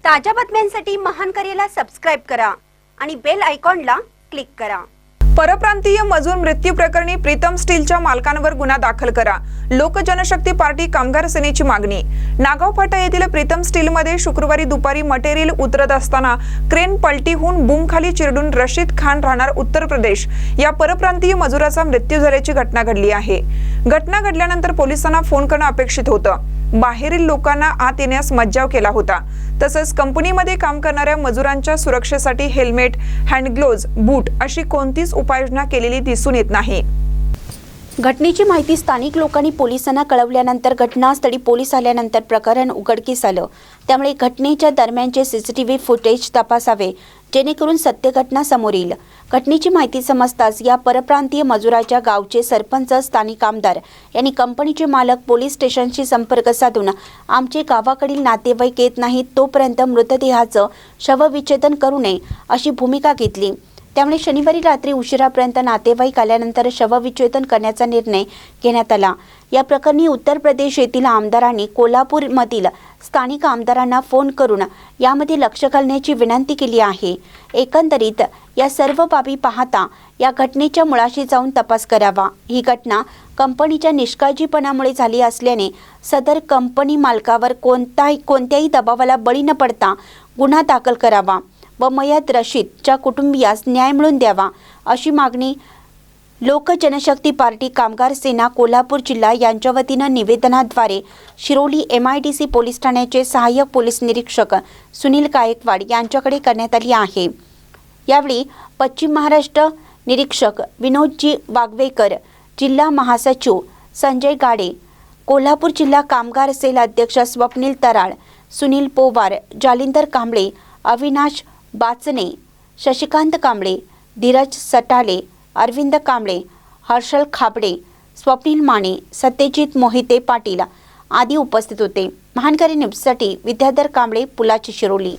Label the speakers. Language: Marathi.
Speaker 1: ताज्या बातम्यांसाठी महान करेला सबस्क्राइब करा आणि बेल आयकॉनला क्लिक करा।
Speaker 2: परप्रांतीय मजूर मृत्यू प्रकरणी प्रीतम स्टीलच्या मालकांवर गुन्हा दाखल करा। लोक जनशक्ती पार्टी कामगार सेनेची मागणी। नागाव फाटा येथील प्रीतम स्टीलमध्ये शुक्रवारी दुपारी मटेरियल उतरत असताना क्रेन पलटी होऊन बूम खाली चिरडून रशीद खान राहणार उत्तर प्रदेश या परप्रांतीय मजुराचा मृत्यू झाल्याची घटना घडली आहे। घटना घडल्यानंतर पोलिसांना फोन करणं अपेक्षित होतं। बाहेरील लोकांना आत येण्यास मज्जाव केला होता। तसंच कंपनीमध्ये काम करणाऱ्या मजुरांच्या सुरक्षेसाठी हेल्मेट, हँड ग्लोव्ज, बूट अशी कोणतीच उपाययोजना केलेली दिसून येत नाही।
Speaker 3: घटनेची माहिती स्थानिक लोकांनी पोलिसांना कळवल्यानंतर घटनास्थळी पोलीस आल्यानंतर प्रकरण उघडकीस आलं। त्यामुळे घटनेच्या दरम्यानचे सीसीटीव्ही फुटेज तपासावे जेणेकरून सत्य घटना समोर येईल। घटनेची माहिती समजताच या परप्रांतीय मजुराच्या गावचे सरपंच, स्थानिक आमदार यांनी कंपनीचे मालक पोलीस स्टेशनशी संपर्क साधून आमचे गावाकडील नातेवाईक येत नाहीत तोपर्यंत मृतदेहाचं शवविच्छेदन करू नये अशी भूमिका घेतली। त्यामुळे शनिवारी रात्री उशिरापर्यंत नातेवाईक आल्यानंतर शवविच्छेदन करण्याचा निर्णय घेण्यात आला। या प्रकरणी उत्तर प्रदेश येथील आमदारांनी कोल्हापूरमधील स्थानिक आमदारांना फोन करून यामध्ये लक्ष घालण्याची विनंती केली आहे। एकंदरीत या सर्व बाबी पाहता या घटनेच्या मुळाशी जाऊन तपास करावा। ही घटना कंपनीच्या निष्काळजीपणामुळे झाली असल्याने सदर कंपनी मालकावर कोणत्याही दबावाला बळी न पडता गुन्हा दाखल करावा व मयत रशीदच्या कुटुंबियास न्याय मिळवून द्यावा अशी मागणी लोक जनशक्ती पार्टी कामगार सेना कोल्हापूर जिल्हा यांच्या वतीनं निवेदनाद्वारे शिरोली MIDC पोलीस ठाण्याचे सहाय्यक पोलीस निरीक्षक सुनील गायकवाड यांच्याकडे करण्यात आली आहे। यावेळी पश्चिम महाराष्ट्र निरीक्षक विनोदजी वागवेकर, जिल्हा महासचिव संजय गाडे, कोल्हापूर जिल्हा कामगार सेल अध्यक्ष स्वप्नील तराळ, सुनील पोवार, जालिंदर कांबळे, अविनाश बाचने, शशिकांत कांबळे, धीरज सटाले, अरविंद कांबळे, हर्षल खाबडे, स्वप्नील माने, सत्यजित मोहिते पाटील आदी उपस्थित होते। महानकरी न्यूजसाठी विद्याधर कांबळे, पुलाची शिरोली।